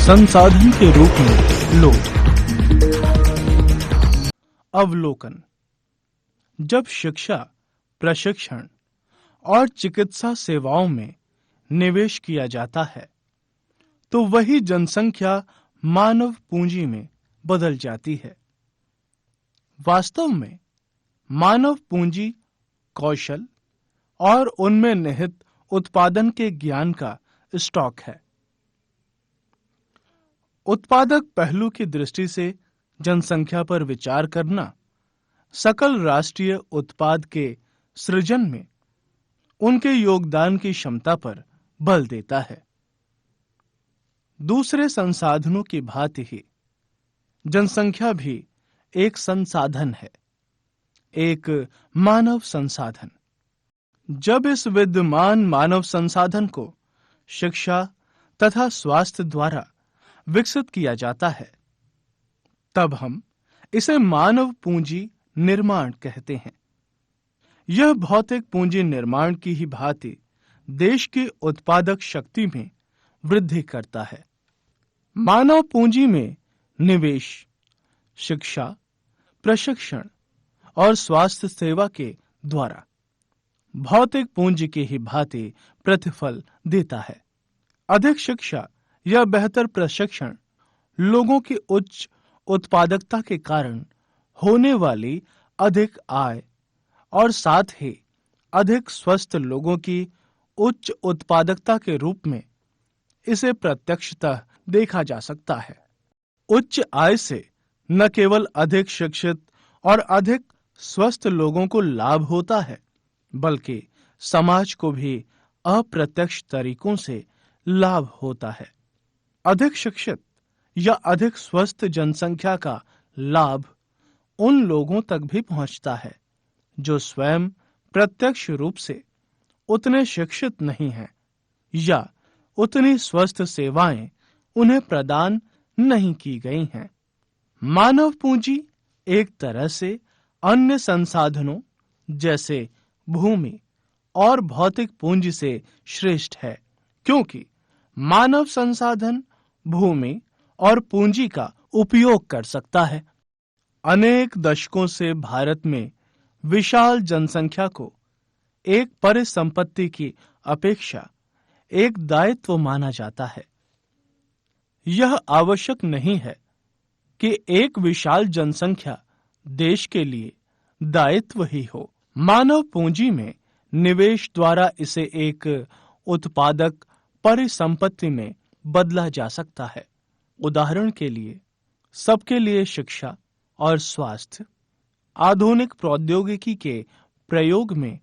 संसाधन के रूप में लोग। अवलोकन। जब शिक्षा, प्रशिक्षण और चिकित्सा सेवाओं में निवेश किया जाता है तो वही जनसंख्या मानव पूंजी में बदल जाती है। वास्तव में मानव पूंजी कौशल और उनमें निहित उत्पादन के ज्ञान का स्टॉक है। उत्पादक पहलू की दृष्टि से जनसंख्या पर विचार करना सकल राष्ट्रीय उत्पाद के सृजन में उनके योगदान की क्षमता पर बल देता है। दूसरे संसाधनों की भांति ही जनसंख्या भी एक संसाधन है, एक मानव संसाधन। जब इस विद्यमान मानव संसाधन को शिक्षा तथा स्वास्थ्य द्वारा विकसित किया जाता है तब हम इसे मानव पूंजी निर्माण कहते हैं। यह भौतिक पूंजी निर्माण की ही भांति देश की उत्पादक शक्ति में वृद्धि करता है। मानव पूंजी में निवेश शिक्षा, प्रशिक्षण और स्वास्थ्य सेवा के द्वारा भौतिक पूंजी की ही भांति प्रतिफल देता है। अधिक शिक्षा या बेहतर प्रशिक्षण लोगों की उच्च उत्पादकता के कारण होने वाली अधिक आय और साथ ही अधिक स्वस्थ लोगों की उच्च उत्पादकता के रूप में इसे प्रत्यक्षतः देखा जा सकता है। उच्च आय से न केवल अधिक शिक्षित और अधिक स्वस्थ लोगों को लाभ होता है बल्कि समाज को भी अप्रत्यक्ष तरीकों से लाभ होता है। अधिक शिक्षित या अधिक स्वस्थ जनसंख्या का लाभ उन लोगों तक भी पहुंचता है जो स्वयं प्रत्यक्ष रूप से उतने शिक्षित नहीं हैं या उतनी स्वस्थ सेवाएं उन्हें प्रदान नहीं की गई हैं। मानव पूंजी एक तरह से अन्य संसाधनों जैसे भूमि और भौतिक पूंजी से श्रेष्ठ है, क्योंकि मानव संसाधन भूमि और पूंजी का उपयोग कर सकता है। अनेक दशकों से भारत में विशाल जनसंख्या को एक परिसंपत्ति की अपेक्षा एक दायित्व माना जाता है। यह आवश्यक नहीं है कि एक विशाल जनसंख्या देश के लिए दायित्व ही हो। मानव पूंजी में निवेश द्वारा इसे एक उत्पादक परिसंपत्ति में बदला जा सकता है। उदाहरण के लिए, सबके लिए शिक्षा और स्वास्थ्य, आधुनिक प्रौद्योगिकी के प्रयोग में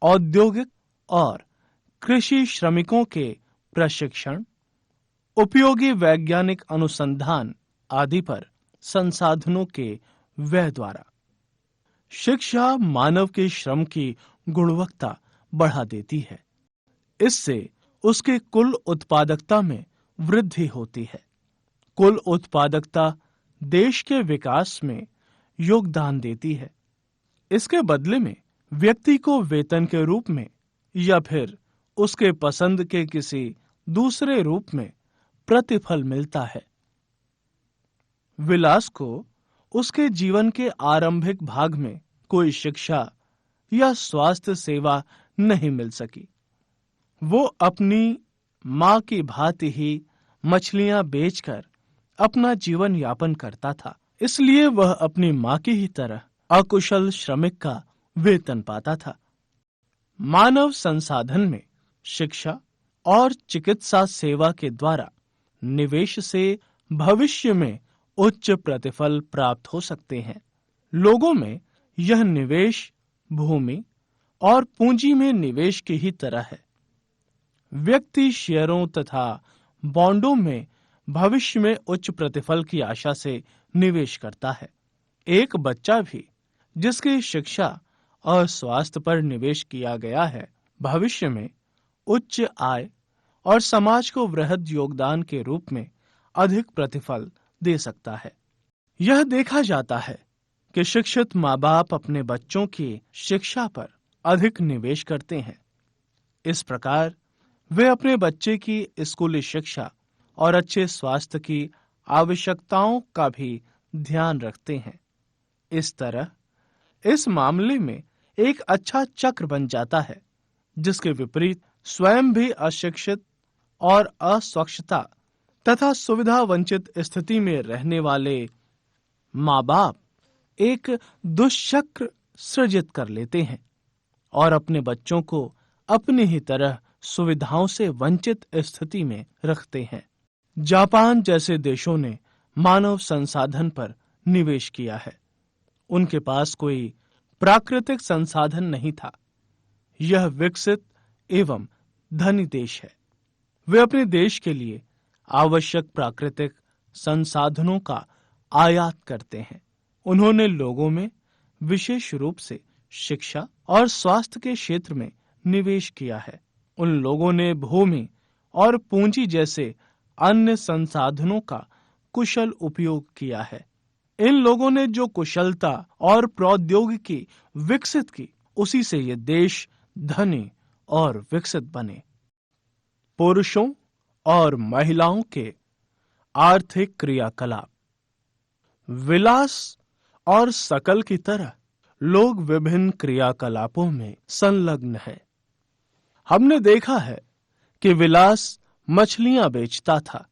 औद्योगिक और कृषि श्रमिकों के प्रशिक्षण, उपयोगी वैज्ञानिक अनुसंधान आदि पर संसाधनों के व्यय द्वारा। शिक्षा मानव के श्रम की गुणवत्ता बढ़ा देती है। इससे उसके कुल उत्पादकता में वृद्धि होती है। कुल उत्पादकता देश के विकास में योगदान देती है। इसके बदले में व्यक्ति को वेतन के रूप में या फिर उसके पसंद के किसी दूसरे रूप में प्रतिफल मिलता है। विलास को उसके जीवन के आरंभिक भाग में कोई शिक्षा या स्वास्थ्य सेवा नहीं मिल सकी। वो अपनी मां की भांति ही मछलियां बेचकर अपना जीवन यापन करता था, इसलिए वह अपनी मां की ही तरह अकुशल श्रमिक का वेतन पाता था। मानव संसाधन में शिक्षा और चिकित्सा सेवा के द्वारा निवेश से भविष्य में उच्च प्रतिफल प्राप्त हो सकते हैं। लोगों में यह निवेश भूमि और पूंजी में निवेश की ही तरह है। व्यक्ति शेयरों तथा बॉन्डों में भविष्य में उच्च प्रतिफल की आशा से निवेश करता है। एक बच्चा भी जिसकी शिक्षा और स्वास्थ्य पर निवेश किया गया है, भविष्य में उच्च आय और समाज को वृहद योगदान के रूप में अधिक प्रतिफल दे सकता है। यह देखा जाता है कि शिक्षित माँ-बाप अपने बच्चों की शिक्षा पर अधिक निवेश करते हैं। इस प्रकार वे अपने बच्चे की स्कूली शिक्षा और अच्छे स्वास्थ्य की आवश्यकताओं का भी ध्यान रखते हैं। इस तरह इस मामले में एक अच्छा चक्र बन जाता है, जिसके विपरीत स्वयं भी अशिक्षित और अस्वच्छता तथा सुविधा वंचित स्थिति में रहने वाले माँ बाप एक दुष्चक्र सृजित कर लेते हैं और अपने बच्चों को अपनी ही तरह सुविधाओं से वंचित स्थिति में रखते हैं। जापान जैसे देशों ने मानव संसाधन पर निवेश किया है। उनके पास कोई प्राकृतिक संसाधन नहीं था। यह विकसित एवं धनी देश है। वे अपने देश के लिए आवश्यक प्राकृतिक संसाधनों का आयात करते हैं। उन्होंने लोगों में विशेष रूप से शिक्षा और स्वास्थ्य के क्षेत्र में निवेश किया है। उन लोगों ने भूमि और पूंजी जैसे अन्य संसाधनों का कुशल उपयोग किया है। इन लोगों ने जो कुशलता और प्रौद्योगिकी विकसित की, उसी से ये देश धनी और विकसित बने। पुरुषों और महिलाओं के आर्थिक क्रियाकलाप। विलास और सकल की तरह लोग विभिन्न क्रियाकलापों में संलग्न हैं। हमने देखा है कि विलास मछलियां बेचता था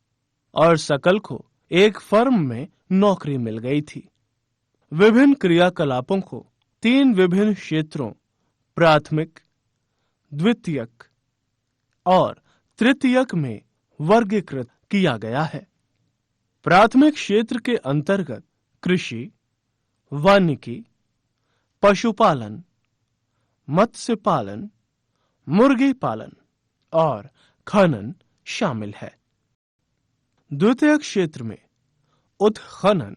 और सकल को एक फर्म में नौकरी मिल गई थी। विभिन्न क्रियाकलापों को 3 विभिन्न क्षेत्रों प्राथमिक, द्वितीयक और तृतीयक में वर्गीकृत किया गया है। प्राथमिक क्षेत्र के अंतर्गत कृषि, वानिकी, पशुपालन, मत्स्य पालन, मुर्गी पालन और खनन शामिल है। द्वितीयक क्षेत्र में उत्खनन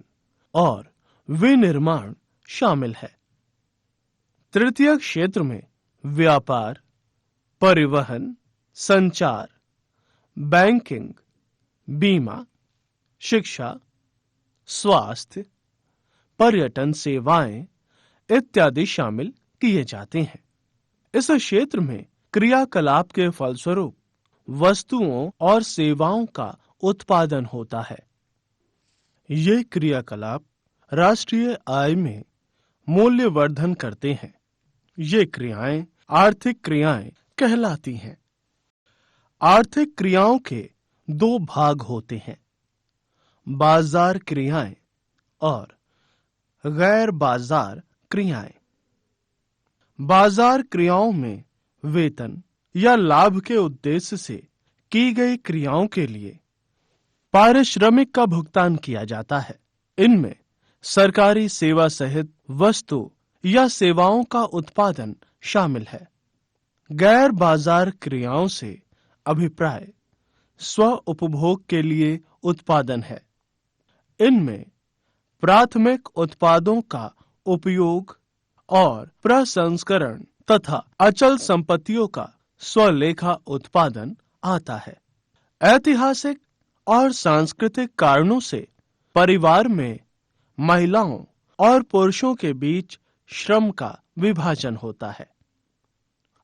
और विनिर्माण शामिल है। तृतीयक क्षेत्र में व्यापार, परिवहन, संचार, बैंकिंग, बीमा, शिक्षा, स्वास्थ्य, पर्यटन सेवाएं इत्यादि शामिल किए जाते हैं। इस क्षेत्र में क्रियाकलाप के फलस्वरूप वस्तुओं और सेवाओं का उत्पादन होता है। ये क्रियाकलाप राष्ट्रीय आय में मूल्यवर्धन करते हैं। ये क्रियाएं आर्थिक क्रियाएं कहलाती हैं। आर्थिक क्रियाओं के 2 भाग होते हैं, बाजार क्रियाएं और गैर बाजार क्रियाएं। बाजार क्रियाओं में वेतन या लाभ के उद्देश्य से की गई क्रियाओं के लिए पारिश्रमिक का भुगतान किया जाता है। इनमें सरकारी सेवा सहित वस्तु या सेवाओं का उत्पादन शामिल है। गैर बाजार क्रियाओं से अभिप्राय स्व उपभोग के लिए उत्पादन है। इनमें प्राथमिक उत्पादों का उपयोग और प्रसंस्करण तथा अचल संपत्तियों का स्वलेखा उत्पादन आता है। ऐतिहासिक और सांस्कृतिक कारणों से परिवार में महिलाओं और पुरुषों के बीच श्रम का विभाजन होता है।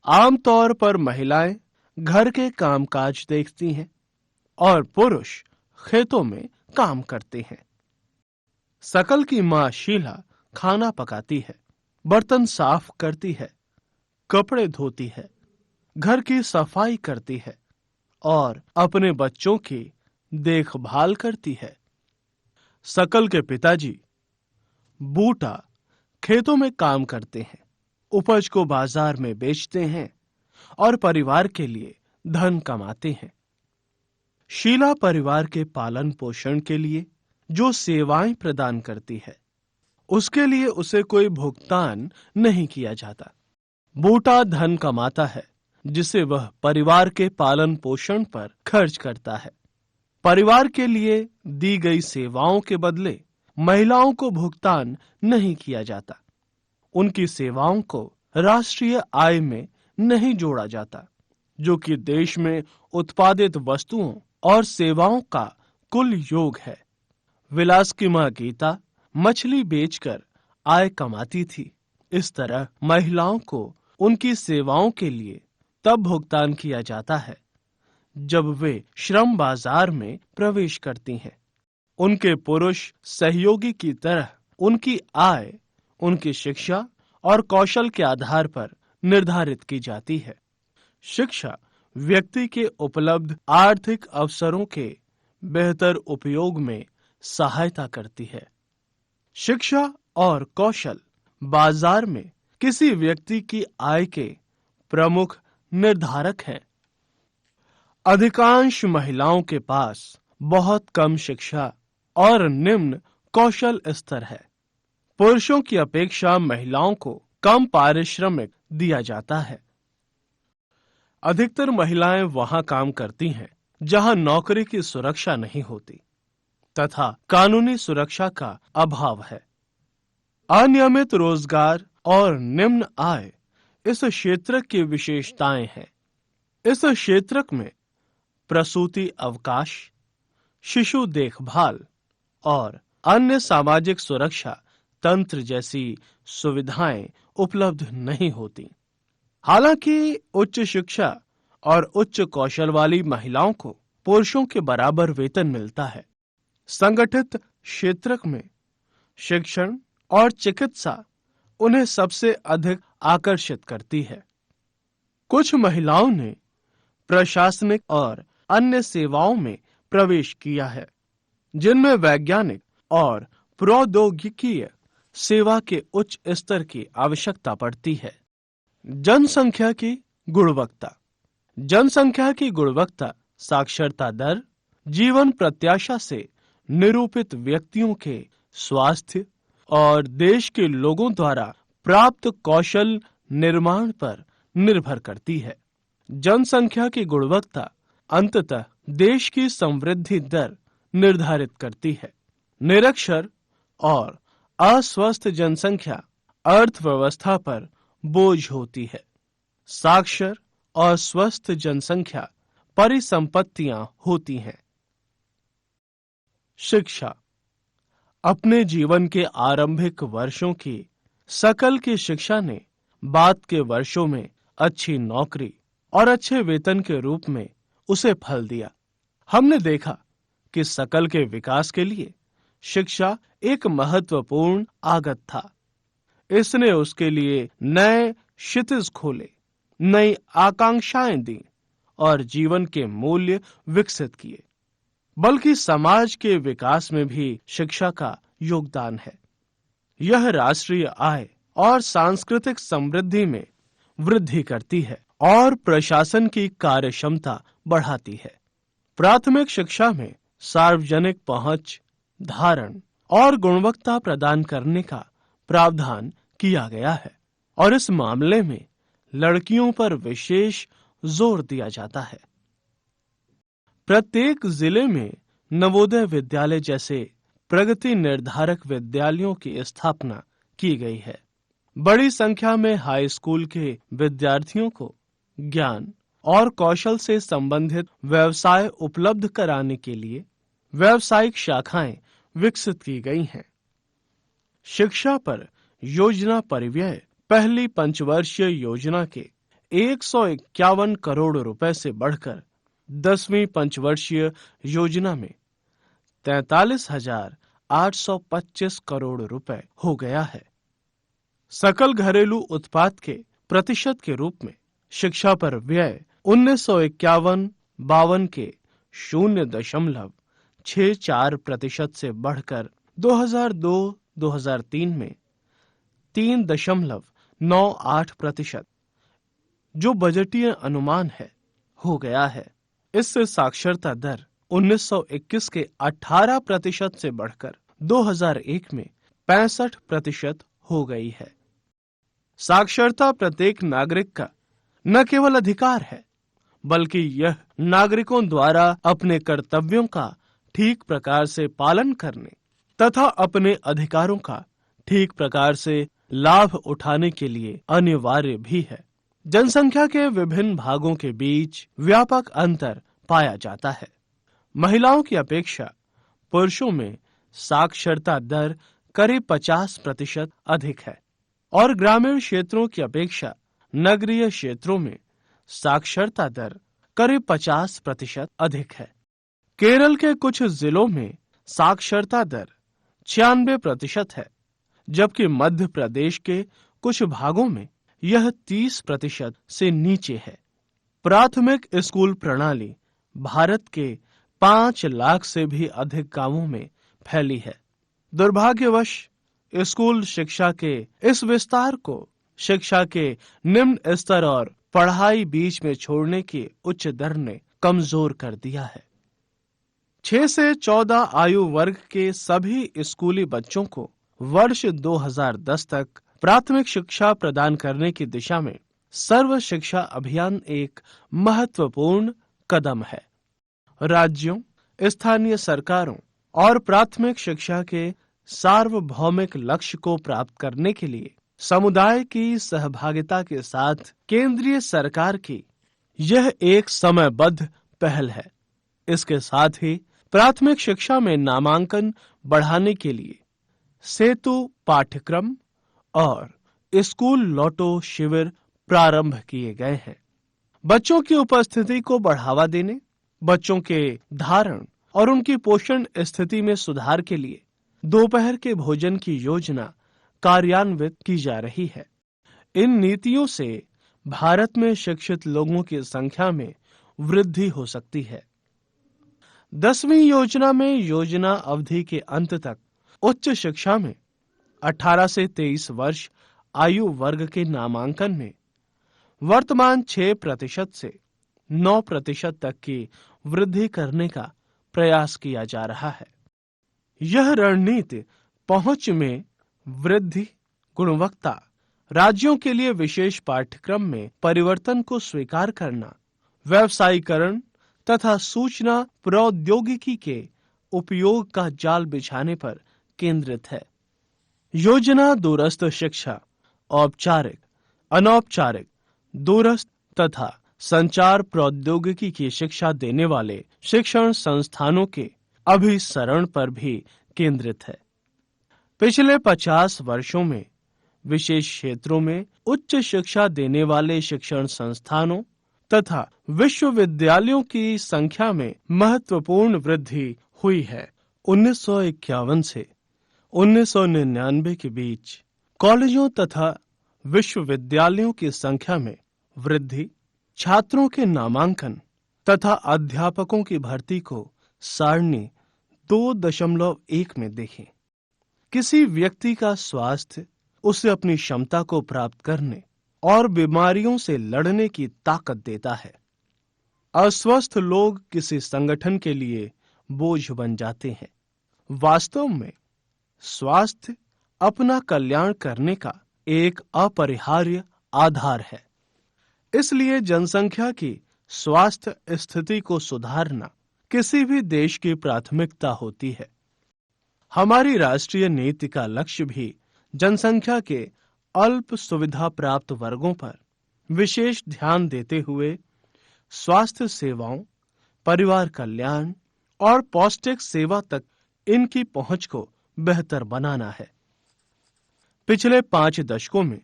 आमतौर पर महिलाएं घर के कामकाज देखती हैं और पुरुष खेतों में काम करते हैं। सकल की मां शीला खाना पकाती है, बर्तन साफ करती है, कपड़े धोती है, घर की सफाई करती है और अपने बच्चों की देखभाल करती है। सकल के पिताजी बूटा खेतों में काम करते हैं, उपज को बाजार में बेचते हैं और परिवार के लिए धन कमाते हैं। शीला परिवार के पालन पोषण के लिए जो सेवाएं प्रदान करती है, उसके लिए उसे कोई भुगतान नहीं किया जाता। बूटा धन कमाता है जिसे वह परिवार के पालन पोषण पर खर्च करता है। परिवार के लिए दी गई सेवाओं के बदले महिलाओं को भुगतान नहीं किया जाता। उनकी सेवाओं को राष्ट्रीय आय में नहीं जोड़ा जाता, जो कि देश में उत्पादित वस्तुओं और सेवाओं का कुल योग है। विलास की मां गीता मछली बेचकर आय कमाती थी। इस तरह महिलाओं को उनकी सेवाओं के लिए तब भुगतान किया जाता है जब वे श्रम बाजार में प्रवेश करती हैं। उनके पुरुष सहयोगी की तरह उनकी आय उनकी शिक्षा और कौशल के आधार पर निर्धारित की जाती है। शिक्षा व्यक्ति के उपलब्ध आर्थिक अवसरों के बेहतर उपयोग में सहायता करती है। शिक्षा और कौशल बाजार में किसी व्यक्ति की आय के प्रमुख निर्धारक हैं। अधिकांश महिलाओं के पास बहुत कम शिक्षा और निम्न कौशल स्तर है। पुरुषों की अपेक्षा महिलाओं को कम पारिश्रमिक दिया जाता है। अधिकतर महिलाएं वहां काम करती हैं जहां नौकरी की सुरक्षा नहीं होती तथा कानूनी सुरक्षा का अभाव है। अनियमित रोजगार और निम्न आय इस क्षेत्र की विशेषताएं हैं। इस क्षेत्र में प्रसूति अवकाश, शिशु देखभाल और अन्य सामाजिक सुरक्षा तंत्र जैसी सुविधाएं उपलब्ध नहीं होती। हालांकि उच्च शिक्षा और उच्च कौशल वाली महिलाओं को पुरुषों के बराबर वेतन मिलता है। संगठित क्षेत्र में शिक्षण और चिकित्सा उन्हें सबसे अधिक आकर्षित करती है। कुछ महिलाओं ने प्रशासनिक और अन्य सेवाओं में प्रवेश किया है, जिनमें वैज्ञानिक और प्रौद्योगिकीय सेवा के उच्च स्तर की आवश्यकता पड़ती है। जनसंख्या की गुणवत्ता। जनसंख्या की गुणवत्ता साक्षरता दर, जीवन प्रत्याशा से निरूपित व्यक्तियों के स्वास्थ्य और देश के लोगों द्वारा प्राप्त कौशल निर्माण पर निर्भर करती है। जनसंख्या की गुणवत्ता अंततः देश की समृद्धि दर निर्धारित करती है। निरक्षर और अस्वस्थ जनसंख्या अर्थव्यवस्था पर बोझ होती है। साक्षर और स्वस्थ जनसंख्या परिसंपत्तियां होती हैं। शिक्षा। अपने जीवन के आरंभिक वर्षों की सकल की शिक्षा ने बाद के वर्षों में अच्छी नौकरी और अच्छे वेतन के रूप में उसे फल दिया। हमने देखा कि सकल के विकास के लिए शिक्षा एक महत्वपूर्ण आगत था। इसने उसके लिए नए क्षितिज खोले, नई आकांक्षाएं दी और जीवन के मूल्य विकसित किए। बल्कि समाज के विकास में भी शिक्षा का योगदान है। यह राष्ट्रीय आय और सांस्कृतिक समृद्धि में वृद्धि करती है और प्रशासन की कार्यक्षमता बढ़ाती है। प्राथमिक शिक्षा में सार्वजनिक पहुंच, धारण और गुणवत्ता प्रदान करने का प्रावधान किया गया है और इस मामले में लड़कियों पर विशेष जोर दिया जाता है। प्रत्येक जिले में नवोदय विद्यालय जैसे प्रगति निर्धारक विद्यालयों की स्थापना की गई है। बड़ी संख्या में हाई स्कूल के विद्यार्थियों को ज्ञान और कौशल से संबंधित व्यवसाय उपलब्ध कराने के लिए व्यावसायिक शाखाएं विकसित की गई हैं। शिक्षा पर योजना परिव्यय पहली पंचवर्षीय योजना के 151 करोड़ रुपए से बढ़कर 10वीं पंचवर्षीय योजना में 43,825 करोड़ रुपए हो गया है। सकल घरेलू उत्पाद के प्रतिशत के रूप में शिक्षा पर व्यय 1951-52 के 0.64% से बढ़कर 2002-2003 में 3.98%, जो बजटीय अनुमान है, हो गया है। इससे साक्षरता दर 1921 के 18% से बढ़कर 2001 में 65% हो गई है। साक्षरता प्रत्येक नागरिक का न केवल अधिकार है, बल्कि यह नागरिकों द्वारा अपने कर्तव्यों का ठीक प्रकार से पालन करने तथा अपने अधिकारों का ठीक प्रकार से लाभ उठाने के लिए अनिवार्य भी है। जनसंख्या के विभिन्न भागों के बीच व्यापक अंतर पाया जाता है। महिलाओं की अपेक्षा पुरुषों में साक्षरता दर करीब 50% अधिक है और ग्रामीण क्षेत्रों की अपेक्षा नगरीय क्षेत्रों में साक्षरता दर करीब 50% अधिक है। केरल के कुछ जिलों में साक्षरता दर 96% है, जबकि मध्य प्रदेश के कुछ भागों में यह 30% से नीचे है। प्राथमिक स्कूल प्रणाली भारत के 5 लाख से भी अधिक गांवों में फैली है। दुर्भाग्यवश स्कूल शिक्षा के इस विस्तार को शिक्षा के निम्न स्तर और पढ़ाई बीच में छोड़ने की उच्च दर ने कमजोर कर दिया है। 6 से 14 आयु वर्ग के सभी स्कूली बच्चों को वर्ष 2010 तक प्राथमिक शिक्षा प्रदान करने की दिशा में सर्व शिक्षा अभियान एक महत्वपूर्ण कदम है। राज्यों, स्थानीय सरकारों और प्राथमिक शिक्षा के सार्वभौमिक लक्ष्य को प्राप्त करने के लिए समुदाय की सहभागिता के साथ केंद्रीय सरकार की यह एक समयबद्ध पहल है। इसके साथ ही प्राथमिक शिक्षा में नामांकन बढ़ाने के लिए सेतु पाठ्यक्रम और स्कूल लौटो शिविर प्रारंभ किए गए हैं। बच्चों की उपस्थिति को बढ़ावा देने, बच्चों के धारण और उनकी पोषण स्थिति में सुधार के लिए दोपहर के भोजन की योजना कार्यान्वित की जा रही है। इन नीतियों से भारत में शिक्षित लोगों की संख्या में वृद्धि हो सकती है। 10वीं योजना में योजना अवधि के अंत तक उच्च शिक्षा में 18 से 23 वर्ष आयु वर्ग के नामांकन में वर्तमान 6% से 9% तक की वृद्धि करने का प्रयास किया जा रहा है। यह रणनीति पहुंच में वृद्धि, गुणवत्ता, राज्यों के लिए विशेष पाठ्यक्रम में परिवर्तन को स्वीकार करना, व्यवसायीकरण तथा सूचना प्रौद्योगिकी के उपयोग का जाल बिछाने पर केंद्रित है। योजना दूरस्थ शिक्षा, औपचारिक, अनौपचारिक, दूरस्थ तथा संचार प्रौद्योगिकी की शिक्षा देने वाले शिक्षण संस्थानों के अभिसरण पर भी केंद्रित है। पिछले 50 वर्षों में विशेष क्षेत्रों में उच्च शिक्षा देने वाले शिक्षण संस्थानों तथा विश्वविद्यालयों की संख्या में महत्वपूर्ण वृद्धि हुई है। 1951 से 1999 के बीच कॉलेजों तथा विश्वविद्यालयों की संख्या में वृद्धि, छात्रों के नामांकन तथा अध्यापकों की भर्ती को सारणी 2.1 में देखें। किसी व्यक्ति का स्वास्थ्य उसे अपनी क्षमता को प्राप्त करने और बीमारियों से लड़ने की ताकत देता है। अस्वस्थ लोग किसी संगठन के लिए बोझ बन जाते हैं। वास्तव में स्वास्थ्य अपना कल्याण करने का एक अपरिहार्य आधार है। इसलिए जनसंख्या की स्वास्थ्य स्थिति को सुधारना किसी भी देश की प्राथमिकता होती है। हमारी राष्ट्रीय नीति का लक्ष्य भी जनसंख्या के अल्प सुविधा प्राप्त वर्गों पर विशेष ध्यान देते हुए स्वास्थ्य सेवाओं, परिवार कल्याण और पौष्टिक सेवा तक इनकी पहुंच को बेहतर बनाना है। पिछले 5 दशकों में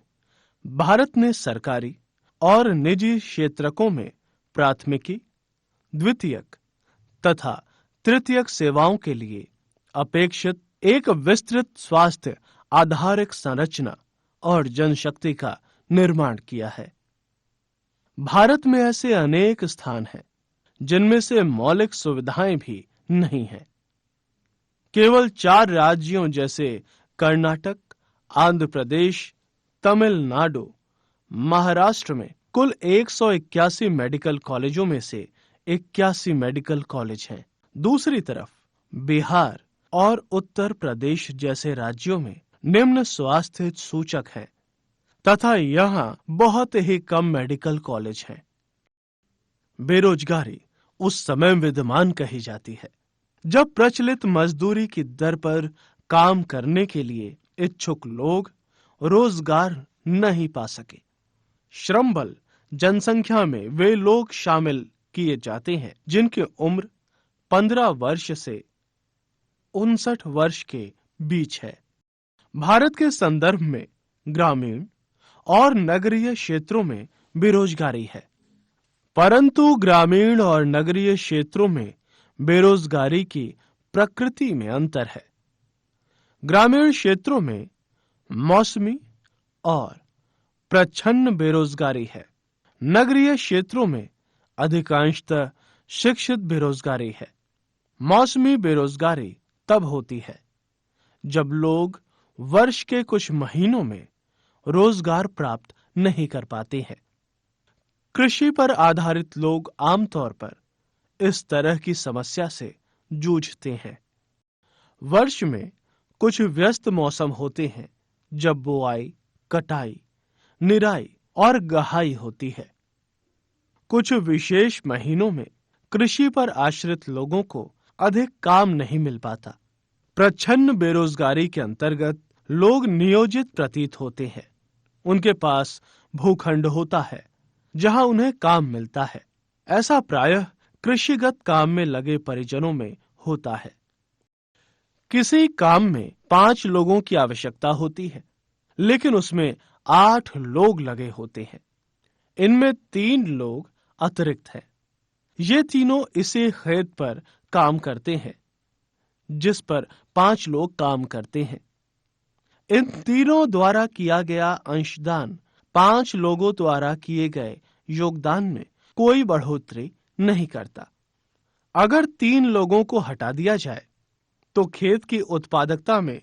भारत ने सरकारी और निजी क्षेत्रकों में प्राथमिकी, द्वितीयक तथा तृतीयक सेवाओं के लिए अपेक्षित एक विस्तृत स्वास्थ्य आधारित संरचना और जनशक्ति का निर्माण किया है। भारत में ऐसे अनेक स्थान हैं जिनमें से मौलिक सुविधाएं भी नहीं हैं। केवल 4 राज्यों जैसे कर्नाटक, आंध्र प्रदेश, तमिलनाडु, महाराष्ट्र में कुल 181 मेडिकल कॉलेजों में से 81 मेडिकल कॉलेज हैं। दूसरी तरफ बिहार और उत्तर प्रदेश जैसे राज्यों में निम्न स्वास्थ्य सूचक हैं तथा यहाँ बहुत ही कम मेडिकल कॉलेज हैं। बेरोजगारी उस समय विद्यमान कही जाती है जब प्रचलित मजदूरी की दर पर काम करने के लिए इच्छुक लोग रोजगार नहीं पा सके। श्रम बल जनसंख्या में वे लोग शामिल किए जाते हैं जिनकी उम्र 15 वर्ष से 59 वर्ष के बीच है। भारत के संदर्भ में ग्रामीण और नगरीय क्षेत्रों में बेरोजगारी है। परंतु ग्रामीण और नगरीय क्षेत्रों में बेरोजगारी की प्रकृति में अंतर है। ग्रामीण क्षेत्रों में मौसमी और प्रच्छन्न बेरोजगारी है। नगरीय क्षेत्रों में अधिकांशतः शिक्षित बेरोजगारी है। मौसमी बेरोजगारी तब होती है जब लोग वर्ष के कुछ महीनों में रोजगार प्राप्त नहीं कर पाते हैं। कृषि पर आधारित लोग आमतौर पर इस तरह की समस्या से जूझते हैं। वर्ष में कुछ व्यस्त मौसम होते हैं जब बुआई, कटाई, निराई और गहाई होती है। कुछ विशेष महीनों में कृषि पर आश्रित लोगों को अधिक काम नहीं मिल पाता। प्रच्छन्न बेरोजगारी के अंतर्गत लोग नियोजित प्रतीत होते हैं। उनके पास भूखंड होता है जहां उन्हें काम मिलता है। ऐसा प्रायः कृषिगत काम में लगे परिजनों में होता है। किसी काम में 5 लोगों की आवश्यकता होती है, लेकिन उसमें 8 लोग लगे होते हैं। इनमें 3 लोग अतिरिक्त हैं। ये तीनों इसी खेत पर काम करते हैं जिस पर 5 लोग काम करते हैं। इन तीनों द्वारा किया गया अंशदान 5 लोगों द्वारा किए गए योगदान में कोई बढ़ोतरी नहीं करता। अगर 3 लोगों को हटा दिया जाए तो खेत की उत्पादकता में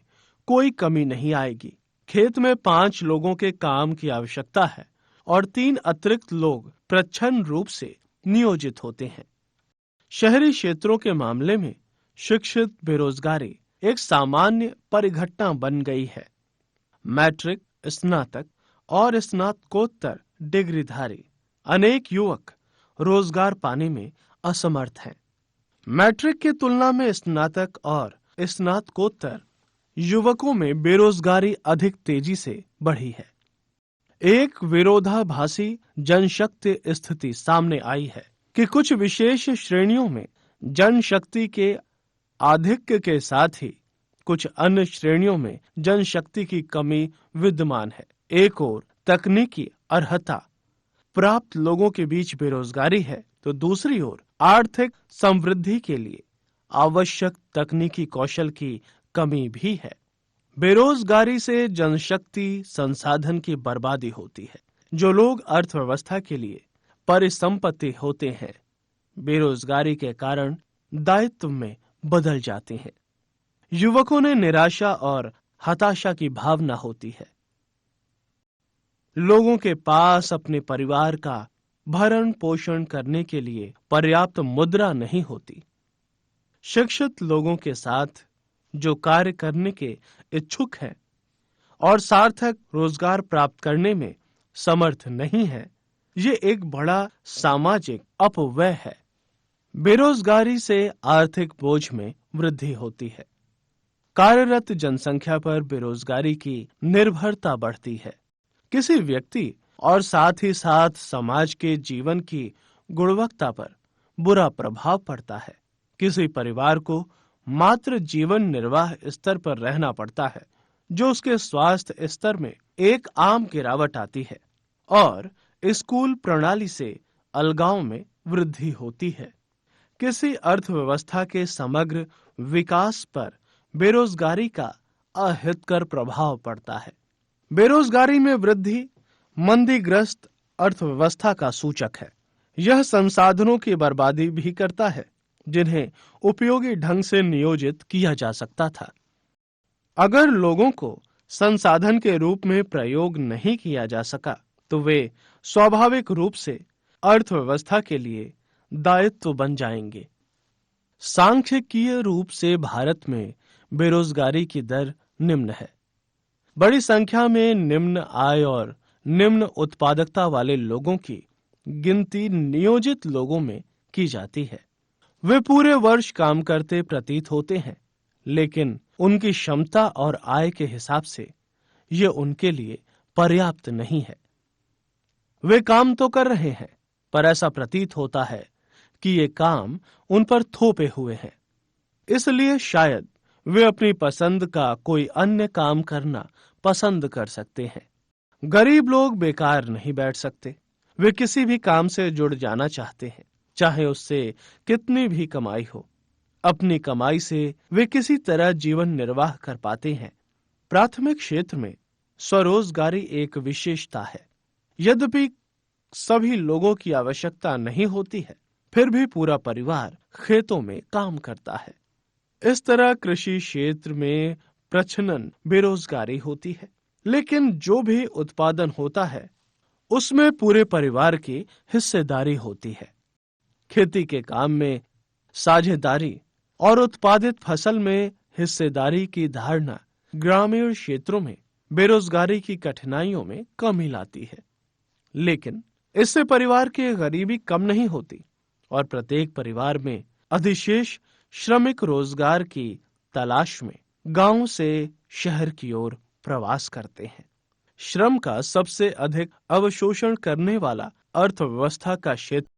कोई कमी नहीं आएगी। खेत में 5 लोगों के काम की आवश्यकता है और 3 अतिरिक्त लोग प्रच्छन्न रूप से नियोजित होते हैं। शहरी क्षेत्रों के मामले में शिक्षित बेरोजगारी एक सामान्य परिघटना बन गई है। मैट्रिक, स्नातक और स्नातकोत्तर डिग्रीधारी अनेक युवक रोजगार पाने में असमर्थ हैं। मैट्रिक की तुलना में स्नातक और स्नातकोत्तर युवकों में बेरोजगारी अधिक तेजी से बढ़ी है। एक विरोधाभासी जनशक्ति स्थिति सामने आई है कि कुछ विशेष श्रेणियों में जनशक्ति के आधिक्य के साथ ही कुछ अन्य श्रेणियों में जनशक्ति की कमी विद्यमान है। एक ओर तकनीकी अर्हता प्राप्त लोगों के बीच बेरोजगारी है, तो दूसरी ओर आर्थिक समृद्धि के लिए आवश्यक तकनीकी कौशल की कमी भी है। बेरोजगारी से जनशक्ति संसाधन की बर्बादी होती है। जो लोग अर्थव्यवस्था के लिए परिसंपत्ति होते हैं, बेरोजगारी के कारण दायित्व में बदल जाते हैं। युवकों ने निराशा और हताशा की भावना होती है। लोगों के पास अपने परिवार का भरण पोषण करने के लिए पर्याप्त मुद्रा नहीं होती। शिक्षित लोगों के साथ जो कार्य करने के इच्छुक हैं और सार्थक रोजगार प्राप्त करने में समर्थ नहीं है, ये एक बड़ा सामाजिक अपव्यय है। बेरोजगारी से आर्थिक बोझ में वृद्धि होती है। कार्यरत जनसंख्या पर बेरोजगारी की निर्भरता बढ़ती है। किसी व्यक्ति और साथ ही साथ समाज के जीवन की गुणवत्ता पर बुरा प्रभाव पड़ता है। किसी परिवार को मात्र जीवन निर्वाह स्तर पर रहना पड़ता है, जो उसके स्वास्थ्य स्तर में एक आम गिरावट आती है, और स्कूल प्रणाली से अलगाव में वृद्धि होती है। किसी अर्थव्यवस्था के समग्र विकास पर बेरोजगारी का अहितकर प्रभाव पड़ता है। बेरोजगारी में वृद्धि मंदीग्रस्त अर्थव्यवस्था का सूचक है। यह संसाधनों की बर्बादी भी करता है जिन्हें उपयोगी ढंग से नियोजित किया जा सकता था। अगर लोगों को संसाधन के रूप में प्रयोग नहीं किया जा सका तो वे स्वाभाविक रूप से अर्थव्यवस्था के लिए दायित्व बन जाएंगे। सांख्यिकीय रूप से भारत में बेरोजगारी की दर निम्न है। बड़ी संख्या में निम्न आय और निम्न उत्पादकता वाले लोगों की गिनती नियोजित लोगों में की जाती है। वे पूरे वर्ष काम करते प्रतीत होते हैं, लेकिन उनकी क्षमता और आय के हिसाब से ये उनके लिए पर्याप्त नहीं है। वे काम तो कर रहे हैं, पर ऐसा प्रतीत होता है कि ये काम उन पर थोपे हुए हैं। इसलिए शायद वे अपनी पसंद का कोई अन्य काम करना पसंद कर सकते हैं। गरीब लोग बेकार नहीं बैठ सकते। वे किसी भी काम से जुड़ जाना चाहते हैं, चाहे उससे कितनी भी कमाई हो। अपनी कमाई से वे किसी तरह जीवन निर्वाह कर पाते हैं। प्राथमिक क्षेत्र में स्वरोजगारी एक विशेषता है। यद्यपि सभी लोगों की आवश्यकता नहीं होती है, फिर भी पूरा परिवार खेतों में काम करता है। इस तरह कृषि क्षेत्र में प्रच्छन्न बेरोजगारी होती है, लेकिन जो भी उत्पादन होता है उसमें पूरे परिवार की हिस्सेदारी होती है। खेती के काम में साझेदारी और उत्पादित फसल में हिस्सेदारी की धारणा ग्रामीण क्षेत्रों में बेरोजगारी की कठिनाइयों में कमी लाती है। लेकिन इससे परिवार की गरीबी कम नहीं होती और प्रत्येक परिवार में अधिशेष श्रमिक रोजगार की तलाश में गांव से शहर की ओर प्रवास करते हैं। श्रम का सबसे अधिक अवशोषण करने वाला अर्थव्यवस्था का क्षेत्र